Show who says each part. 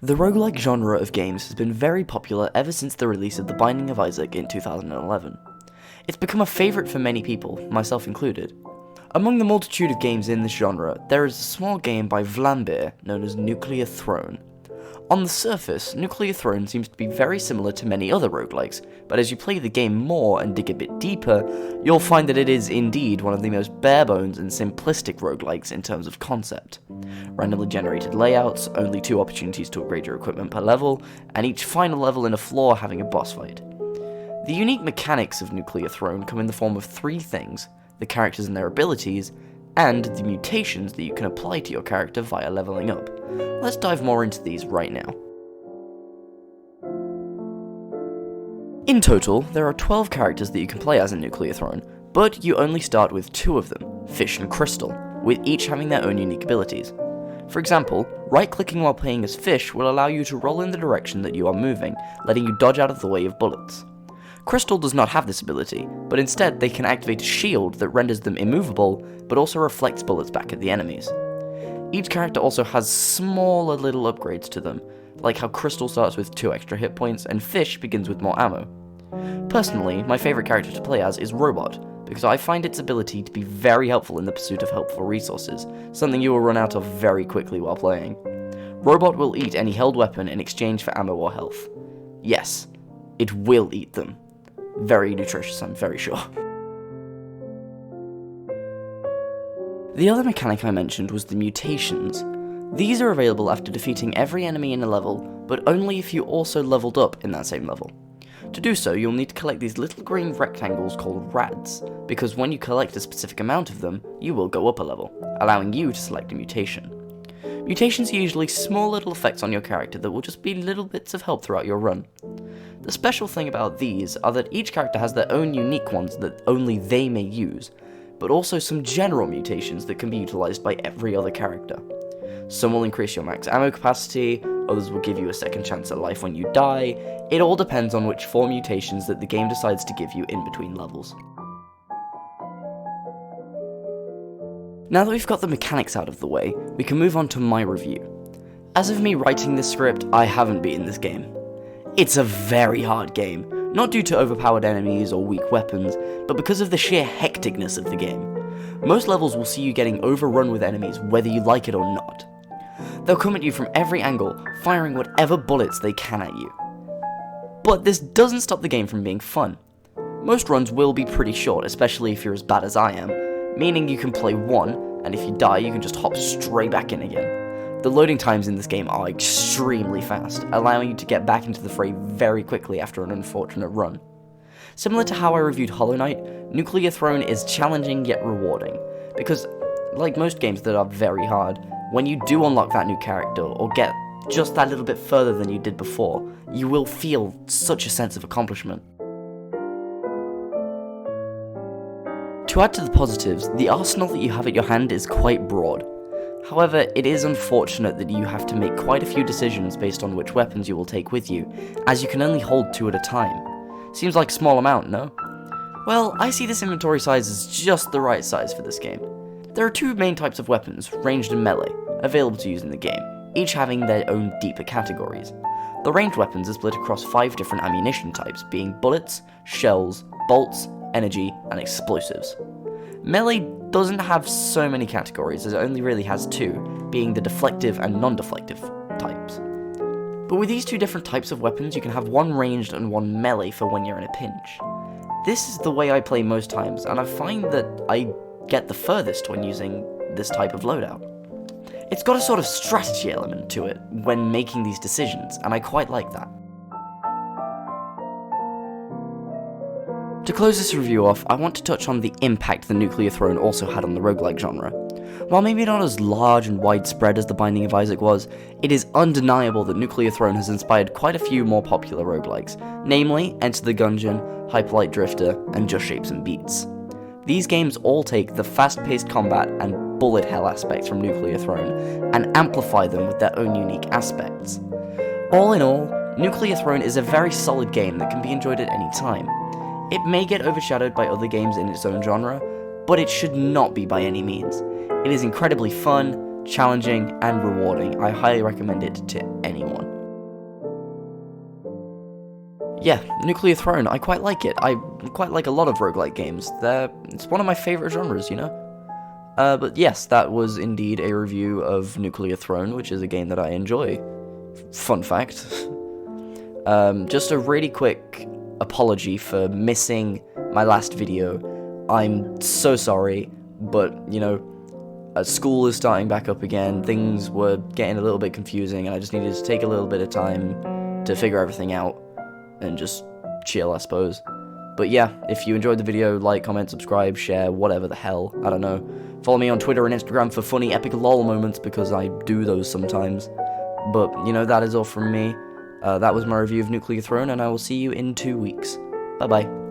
Speaker 1: The roguelike genre of games has been very popular ever since the release of The Binding of Isaac in 2011. It's become a favourite for many people, myself included. Among the multitude of games in this genre, there is a small game by Vlambeer known as Nuclear Throne. On the surface, Nuclear Throne seems to be very similar to many other roguelikes, but as you play the game more and dig a bit deeper, you'll find that it is indeed one of the most bare-bones and simplistic roguelikes in terms of concept. Randomly generated layouts, only 2 opportunities to upgrade your equipment per level, and each final level in a floor having a boss fight. The unique mechanics of Nuclear Throne come in the form of 3 things: the characters and their abilities, and the mutations that you can apply to your character via leveling up. Let's dive more into these right now. In total, there are 12 characters that you can play as in Nuclear Throne, but you only start with 2 of them, Fish and Crystal, with each having their own unique abilities. For example, right-clicking while playing as Fish will allow you to roll in the direction that you are moving, letting you dodge out of the way of bullets. Crystal does not have this ability, but instead they can activate a shield that renders them immovable, but also reflects bullets back at the enemies. Each character also has smaller little upgrades to them, like how Crystal starts with 2 extra hit points and Fish begins with more ammo. Personally, my favourite character to play as is Robot, because I find its ability to be very helpful in the pursuit of helpful resources, something you will run out of very quickly while playing. Robot will eat any held weapon in exchange for ammo or health. Yes, it will eat them. Very nutritious, I'm very sure. The other mechanic I mentioned was the mutations. These are available after defeating every enemy in a level, but only if you also leveled up in that same level. To do so, you'll need to collect these little green rectangles called rads, because when you collect a specific amount of them, you will go up a level, allowing you to select a mutation. Mutations are usually small little effects on your character that will just be little bits of help throughout your run. The special thing about these are that each character has their own unique ones that only they may use, but also some general mutations that can be utilised by every other character. Some will increase your max ammo capacity, others will give you a second chance at life when you die. It all depends on which 4 mutations that the game decides to give you in between levels. Now that we've got the mechanics out of the way, we can move on to my review. As of me writing this script, I haven't beaten this game. It's a very hard game, not due to overpowered enemies or weak weapons, but because of the sheer hecticness of the game. Most levels will see you getting overrun with enemies whether you like it or not. They'll come at you from every angle, firing whatever bullets they can at you. But this doesn't stop the game from being fun. Most runs will be pretty short, especially if you're as bad as I am, meaning you can play one, and if you die you can just hop straight back in again. The loading times in this game are extremely fast, allowing you to get back into the fray very quickly after an unfortunate run. Similar to how I reviewed Hollow Knight, Nuclear Throne is challenging yet rewarding, because, like most games that are very hard, when you do unlock that new character, or get just that little bit further than you did before, you will feel such a sense of accomplishment. To add to the positives, the arsenal that you have at your hand is quite broad. However, it is unfortunate that you have to make quite a few decisions based on which weapons you will take with you, as you can only hold 2 at a time. Seems like a small amount, no? Well, I see this inventory size as just the right size for this game. There are 2 main types of weapons, ranged and melee, available to use in the game, each having their own deeper categories. The ranged weapons are split across 5 different ammunition types, being bullets, shells, bolts, energy, and explosives. Melee doesn't have so many categories, as it only really has 2, being the deflective and non-deflective types. But with these 2 different types of weapons, you can have one ranged and one melee for when you're in a pinch. This is the way I play most times, and I find that I get the furthest when using this type of loadout. It's got a sort of strategy element to it when making these decisions, and I quite like that. To close this review off, I want to touch on the impact the Nuclear Throne also had on the roguelike genre. While maybe not as large and widespread as The Binding of Isaac was, it is undeniable that Nuclear Throne has inspired quite a few more popular roguelikes, namely Enter the Gungeon, Hyper Light Drifter, and Just Shapes and Beats. These games all take the fast-paced combat and bullet hell aspects from Nuclear Throne, and amplify them with their own unique aspects. All in all, Nuclear Throne is a very solid game that can be enjoyed at any time. It may get overshadowed by other games in its own genre, but it should not be by any means. It is incredibly fun, challenging, and rewarding. I highly recommend it to anyone. yeah, Nuclear Throne, I quite like it. I quite like a lot of roguelike games. It's one of my favorite genres, you know? But yes, that was indeed a review of Nuclear Throne, which is a game that I enjoy. Fun fact. Just a really quick apology for missing my last video. I'm so sorry, but, you know, school is starting back up again, things were getting a little bit confusing, and I just needed to take a little bit of time to figure everything out, and just chill, I suppose. But yeah, if you enjoyed the video, like, comment, subscribe, share, whatever the hell, I don't know. Follow me on Twitter and Instagram for funny epic lol moments, because I do those sometimes. But, you know, that is all from me. That was my review of Nuclear Throne, and I will see you in 2 weeks. Bye-bye.